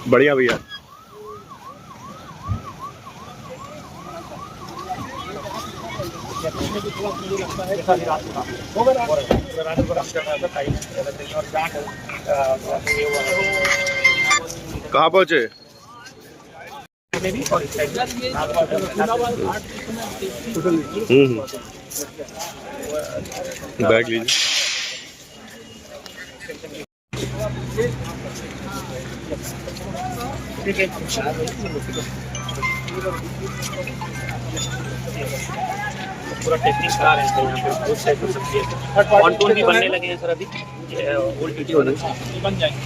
बढ़िया भैया। कहाँ पहुँचे? बैग लीजिए। पूरा टेस्टिंग करा रहे हैं यहाँ पे, बहुत सारी सब्जी है। कॉन्टूर भी बनने लगे हैं सर, अभी ओल्ड वीडियो बन जाएंगे।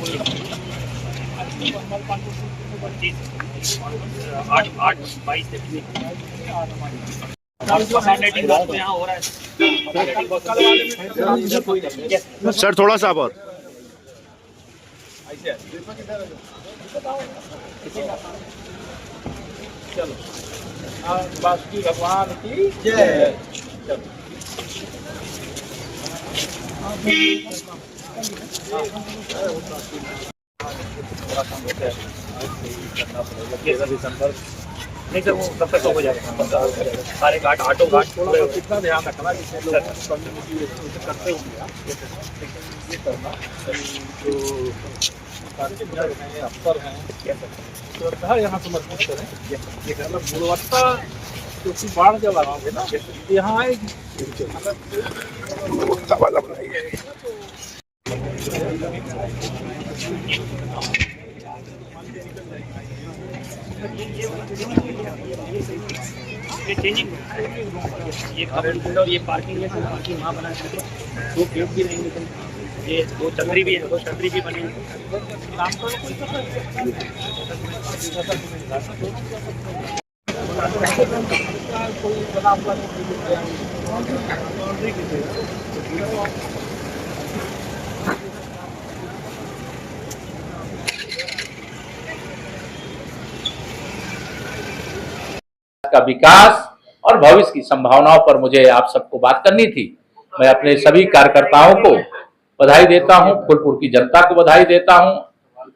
8-22 यहाँ हो रहा है सर, थोड़ा सा और। चलो बासुकी भगवान की जय। नहीं सर, वो कब तक हो जाएगा? सारे घाट ऑटो घाट कितना ध्यान रखना करते होंगे ये करना जो अफसर हैं यहाँ समर्पित करें। ये मतलब गुणवत्ता, क्योंकि बाढ़ जब आएंगे ना यहाँ आएगी। ये चेंजिंग, ये और ये पार्किंग है, पार्किंग वहाँ बना है, 2 गेट भी रहेंगे, ये 2 छतरी भी है, 2 छतरी भी बनेंगे। का विकास और भविष्य की संभावनाओं पर मुझे आप सबको बात करनी थी। मैं अपने सभी कार्यकर्ताओं को बधाई देता हूं, फूलपुर की जनता को बधाई देता हूं।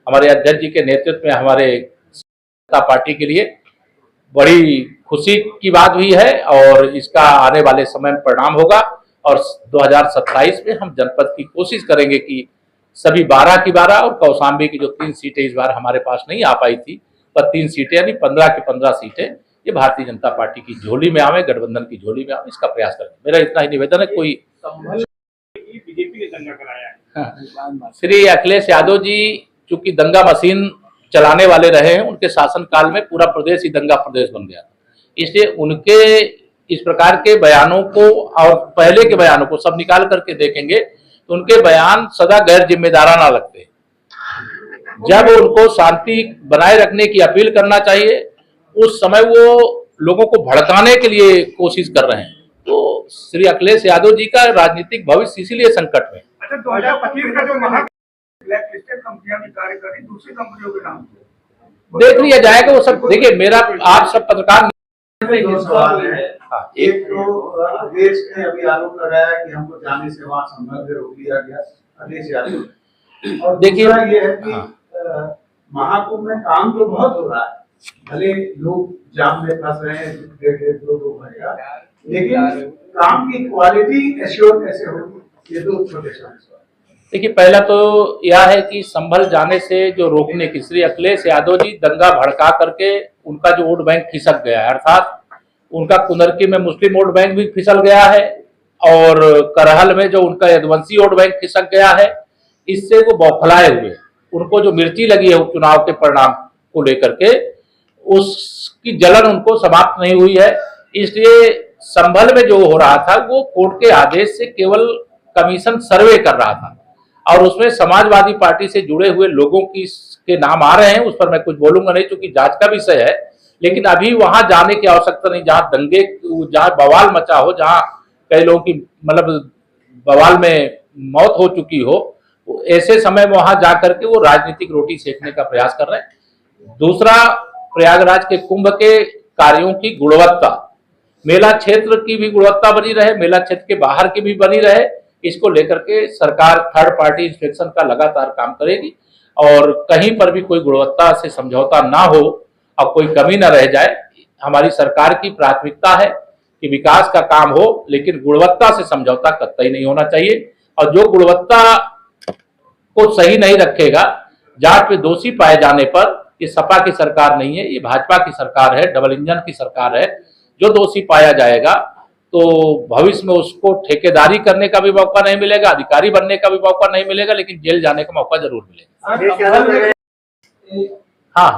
हमारे अध्यक्ष जी के नेतृत्व में हमारे जनता पार्टी के लिए बड़ी खुशी की बात हुई है और इसका आने वाले समय में परिणाम होगा। और 2027 में हम जनपद की कोशिश करेंगे कि सभी 12 की 12 और कौशाम्बी की जो 3 सीटें इस बार हमारे पास नहीं आ पाई थी, पर 3 सीटें यानी 15 की 15 सीटें ये भारतीय जनता पार्टी की झोली में आवे, गठबंधन की झोली में आवे, इसका प्रयास करें। मेरा इतना ही निवेदन है। कोई बीजेपी ने दंगा कराया है। श्री अखिलेश यादव जी चूंकि दंगा मशीन चलाने वाले रहे हैं, उनके शासनकाल में पूरा प्रदेश ही दंगा प्रदेश बन गया, इसलिए उनके इस प्रकार के बयानों को और पहले के बयानों को सब निकाल करके देखेंगे तो उनके बयान सदा गैर जिम्मेदाराना लगते। जब उनको शांति बनाए रखने की अपील करना चाहिए, उस समय वो लोगों को भड़काने के लिए कोशिश कर रहे हैं। तो श्री अखिलेश यादव जी का राजनीतिक भविष्य इसीलिए संकट में। अच्छा, 2025 का जो ब्लैकलिस्टेड कंपनियां भी कार्य कर रही, दूसरी कंपनियों के नाम देख लिया जाएगा वो सब। देखिए, मेरा आप सब पत्रकार सवाल है। एक तो देश ने अभी आरोप लगाया कि हमको जाने से वहाँ संबंध रोक लिया गया अखिलेश यादव। और देखिए, ये है कि महाकुंभ में काम तो बहुत हो रहा है, भले लोग जाम में फंस रहे हैं 1.5-2 घंटा, लेकिन काम की क्वालिटी एश्योर कैसे होगी, ये 2 छोटे सवाल। देखिए, पहला तो यह है कि संभल जाने से जो रोकने की श्री अखिलेश यादव जी दंगा भड़का करके उनका जो वोट बैंक खिसक गया है, अर्थात उनका कुनरकी में मुस्लिम वोट बैंक भी फिसल गया है और करहल में जो उनका यदुवंशी वोट बैंक खिसक गया है, इससे वो बौखलाए हुए, उनको जो मिर्ची लगी है उपचुनाव के परिणाम को लेकर के, उसकी जलन उनको समाप्त नहीं हुई है। इसलिए संभल में जो हो रहा था वो कोर्ट के आदेश से केवल कमीशन सर्वे कर रहा था और उसमें समाजवादी पार्टी से जुड़े हुए लोगों के नाम आ रहे हैं। उस पर मैं कुछ बोलूंगा नहीं, क्योंकि जांच का विषय है, लेकिन अभी वहां जाने की आवश्यकता नहीं। जहां दंगे, जहां बवाल मचा हो, जहां कई लोगों की मतलब बवाल में मौत हो चुकी हो, ऐसे समय में वहां जाकर के वो राजनीतिक रोटी सेकने का प्रयास कर रहे हैं। दूसरा, प्रयागराज के कुंभ के कार्यों की गुणवत्ता, मेला क्षेत्र की भी गुणवत्ता बनी रहे, मेला क्षेत्र के बाहर की भी बनी रहे, इसको लेकर के सरकार थर्ड पार्टी इंस्पेक्शन का लगातार काम करेगी। और कहीं पर भी कोई गुणवत्ता से समझौता ना हो और कोई कमी ना रह जाए। हमारी सरकार की प्राथमिकता है कि विकास का काम हो, लेकिन गुणवत्ता से समझौता कतई नहीं होना चाहिए। और जो गुणवत्ता को सही नहीं रखेगा, जांच में दोषी पाए जाने पर, ये सपा की सरकार नहीं है, ये भाजपा की सरकार है, डबल इंजन की सरकार है। जो दोषी पाया जाएगा तो भविष्य में उसको ठेकेदारी करने का भी मौका नहीं मिलेगा, अधिकारी बनने का भी मौका नहीं मिलेगा, लेकिन जेल जाने का मौका जरूर मिलेगा। हाँ,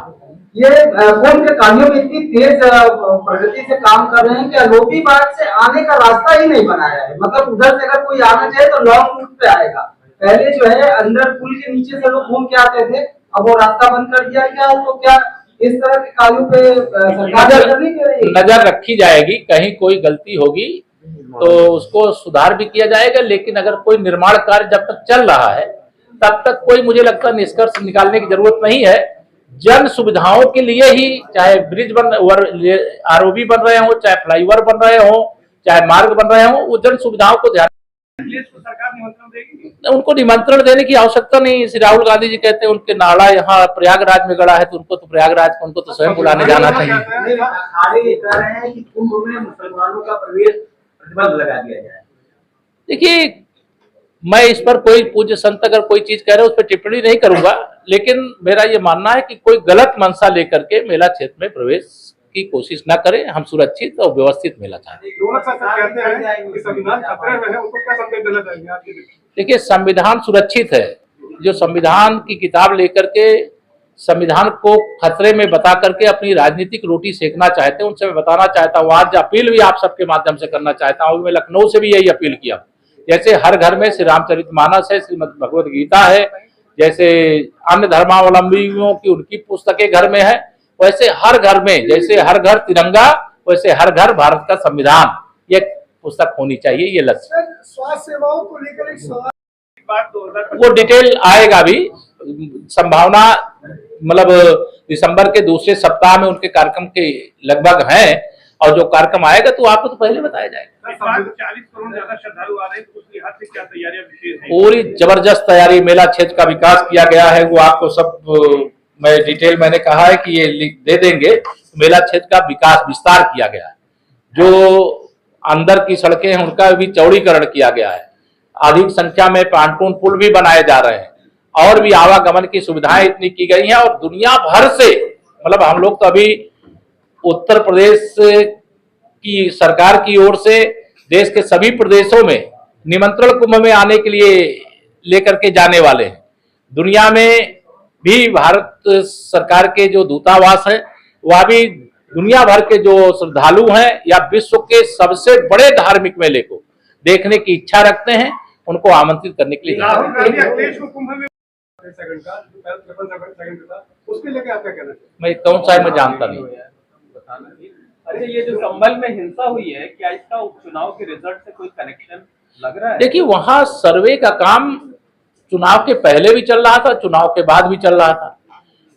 ये कौन के कार्यों में इतनी तेज प्रगति से काम कर रहे हैं कि अलोपी बाग से आने का रास्ता ही नहीं बनाया है। मतलब उधर से अगर कोई आना चाहे तो लॉन्ग रूट पे आएगा। पहले जो है अंदर पुल के नीचे से लोग घूम के आते थे, अब वो रास्ता बंद कर दिया गया। तो क्या इस तरह के कार्यों पे सरकार नजर रखी जाएगी? कहीं कोई गलती होगी तो उसको सुधार भी किया जाएगा, लेकिन अगर कोई निर्माण कार्य जब तक चल रहा है तब तक कोई, मुझे लगता है, निष्कर्ष निकालने की जरूरत नहीं है। जन सुविधाओं के लिए ही, चाहे ब्रिज आरओबी बन रहे हो, चाहे फ्लाईओवर बन रहे हो, चाहे मार्ग बन रहे हो, वो जन सुविधाओं को ध्यान, सरकार निमंत्रण देगी? उनको निमंत्रण देने की आवश्यकता नहीं। श्री राहुल गांधी जी कहते हैं उनके नाड़ा यहाँ प्रयागराज में गड़ा है, तो उनको तो प्रयागराज को उनको तो स्वयं बुलाने जाना चाहिए। अखाड़े ये कह रहे हैं कि कुंभ में मुसलमानों का प्रवेश प्रतिबंध लगा दिया जाए। देखिए, मैं इस पर कोई पूज्य संत अगर कोई चीज कह रहे हैं उस पर टिप्पणी नहीं करूंगा, लेकिन मेरा ये मानना है कि कोई गलत मंशा लेकर के मेला क्षेत्र में प्रवेश की कोशिश न करें। हम सुरक्षित और व्यवस्थित मेला चाहते हैं। देखिए, संविधान सुरक्षित है। जो संविधान की किताब लेकर के संविधान को खतरे में बता करके अपनी राजनीतिक रोटी सेकना चाहते हैं, उनसे मैं बताना चाहता हूँ, आज अपील भी आप सबके माध्यम से करना चाहता हूँ। मैं लखनऊ से भी यही अपील किया। जैसे हर घर में श्री रामचरितमानस है, श्रीमद् भगवद गीता है, जैसे अन्य धर्मावलंबियों की उनकी पुस्तकें घर में है, वैसे हर घर में, जैसे हर घर तिरंगा, वैसे हर घर भारत का संविधान, ये पुस्तक होनी चाहिए। ये लक्ष्य। स्वास्थ्य सेवाओं को लेकर एक सवाल, वो डिटेल आएगा भी, संभावना मतलब दिसंबर के दूसरे सप्ताह में उनके कार्यक्रम के लगभग हैं, और जो कार्यक्रम आएगा तो आपको तो पहले बताया जाएगा। 40 करोड़ ज्यादा श्रद्धालु आ रहे हैं, तो उस लिहाज से क्या तैयारियां विशेष हैं? पूरी जबरदस्त तैयारी, मेला क्षेत्र का विकास किया गया है। वो आपको सब मैं डिटेल मैंने कहा है कि ये दे देंगे। मेला क्षेत्र का विकास विस्तार किया गया है। जो अंदर की सड़कें हैं उनका भी चौड़ीकरण किया गया है। अधिक संख्या में पांटून पुल भी बनाए जा रहे हैं, और भी आवागमन की सुविधाएं इतनी की गई हैं। और दुनिया भर से, मतलब हम लोग तो अभी उत्तर प्रदेश की सरकार की ओर से देश के सभी प्रदेशों में निमंत्रण कुंभ में आने के लिए लेकर के जाने वाले हैं। दुनिया में भी भारत सरकार के जो दूतावास है, वह भी दुनिया भर के जो श्रद्धालु हैं या विश्व के सबसे बड़े धार्मिक मेले को देखने की इच्छा रखते हैं, उनको आमंत्रित करने के लिए राहुल गांधी अखिलेश को कुंभ में उसके लेके आपका कहना है? मैं कौन सा है मैं जानता नहीं। अच्छा, ये जो संभल में हिंसा हुई है, क्या इसका उपचुनाव के रिजल्ट से कोई कनेक्शन लग रहा है? देखिए, वहां सर्वे का काम चुनाव के पहले भी चल रहा था, चुनाव के बाद भी चल रहा था।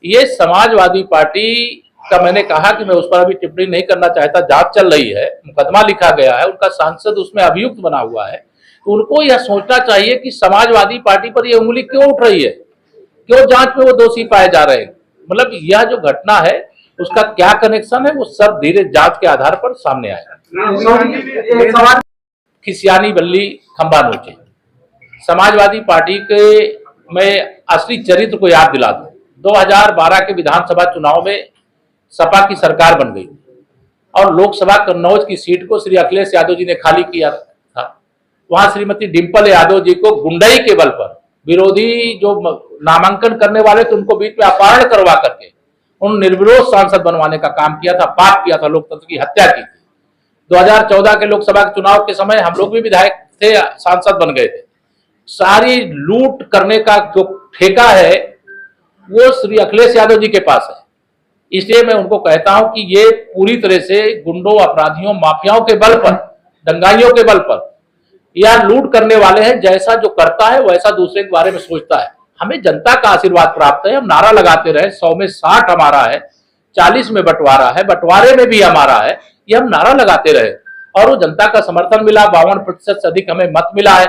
ये समाजवादी पार्टी का, मैंने कहा कि मैं उस पर अभी टिप्पणी नहीं करना चाहता, जांच चल रही है, मुकदमा लिखा गया है, उनका सांसद उसमें अभियुक्त बना हुआ है। तो उनको यह सोचना चाहिए कि समाजवादी पार्टी पर यह उंगली क्यों उठ रही है, क्यों जांच में वो दोषी पाए जा रहे हैं। मतलब यह जो घटना है उसका क्या कनेक्शन है, वो सब धीरे जांच के आधार पर सामने आएगा। खिसियानी बल्ली खंबा नोचे, समाजवादी पार्टी के मैं असली चरित्र को याद दिला दूं। 2012 के विधानसभा चुनाव में सपा की सरकार बन गई और लोकसभा कन्नौज की सीट को श्री अखिलेश यादव जी ने खाली किया था। वहां श्रीमती डिंपल यादव जी को गुंडाई के बल पर विरोधी जो नामांकन करने वाले थे उनको बीच में अपहरण करवा करके उन निर्विरोध सांसद बनवाने का काम किया था, पाप किया था, लोकतंत्र की हत्या की थी। 2014 के लोकसभा के चुनाव के समय हम लोग भी विधायक थे, सांसद बन गए थे। सारी लूट करने का जो ठेका है वो श्री अखिलेश यादव जी के पास है। इसलिए मैं उनको कहता हूं कि ये पूरी तरह से गुंडों, अपराधियों, माफियाओं के बल पर, दंगाइयों के बल पर या लूट करने वाले हैं। जैसा जो करता है वैसा दूसरे के बारे में सोचता है। हमें जनता का आशीर्वाद प्राप्त है, हम नारा लगाते रहे, 100 में 60 हमारा है, 40 में बंटवारा है, बंटवारे में भी हमारा है, ये हम नारा लगाते रहे और वो जनता का समर्थन मिला। 52% से अधिक हमें मत मिला है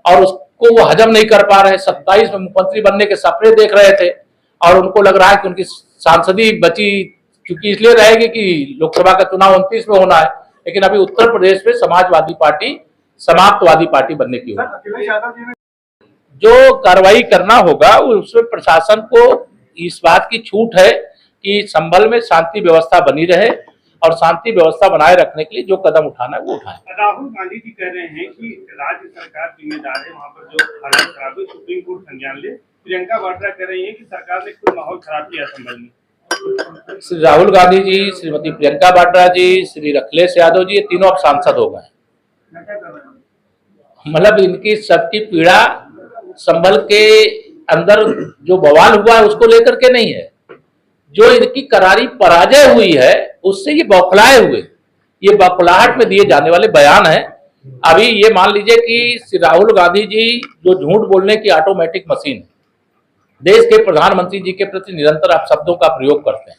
और को वो हजम नहीं कर पा रहे। 27 में मुख्यमंत्री बनने के सपने देख रहे थे और उनको लग रहा है कि उनकी सांसदी बची क्योंकि इसलिए रहेगी कि लोकसभा का चुनाव 29 में होना है, लेकिन अभी उत्तर प्रदेश में समाजवादी पार्टी समाप्तवादी पार्टी बनने की होगी। अखिलेश यादव जी ने जो कार्रवाई करना होगा उसमें प्रशासन को इस बात की छूट है कि संभल में शांति व्यवस्था बनी रहे और शांति व्यवस्था बनाए रखने के लिए जो कदम उठाना है वो उठाए। राहुल गांधी जी कह रहे हैं कि राज्य सरकार जिम्मेदार है, वहाँ पर जो हालात खराब है सुप्रीम कोर्ट संज्ञान ले। प्रियंका वाड्रा कह रही है कि सरकार ने खुद माहौल खराब किया संभल में। श्री राहुल गांधी जी, श्रीमती प्रियंका वाड्रा जी, श्री अखिलेश यादव जी, ये तीनों अब सांसद हो गए। मतलब इनकी सबकी पीड़ा संभल के अंदर जो बवाल हुआ है उसको लेकर के नहीं है, जो इनकी करारी पराजय हुई है उससे ये बौखलाए हुए, ये बौखलाहट में दिए जाने वाले बयान है। अभी ये मान लीजिए कि श्री राहुल गांधी जी जो झूठ बोलने की ऑटोमेटिक मशीन है, देश के प्रधानमंत्री जी के प्रति निरंतर आप शब्दों का प्रयोग करते हैं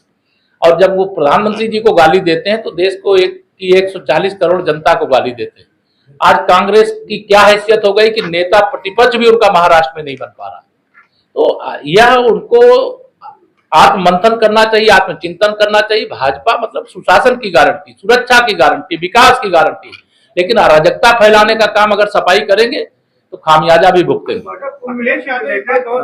और जब वो प्रधानमंत्री जी को गाली देते हैं तो देश को 140 करोड़ जनता को गाली देते हैं। आज कांग्रेस की क्या हैसियत हो गई कि नेता प्रतिपक्ष भी उनका महाराष्ट्र में नहीं बन पा रहा। तो यह उनको आत्ममंथन करना चाहिए, आत्मचिंतन करना चाहिए। भाजपा मतलब सुशासन की गारंटी, सुरक्षा की गारंटी, विकास की गारंटी, लेकिन अराजकता फैलाने का काम अगर सफाई करेंगे तो खामियाजा भी भुगतेंगे। अखिलेश यादव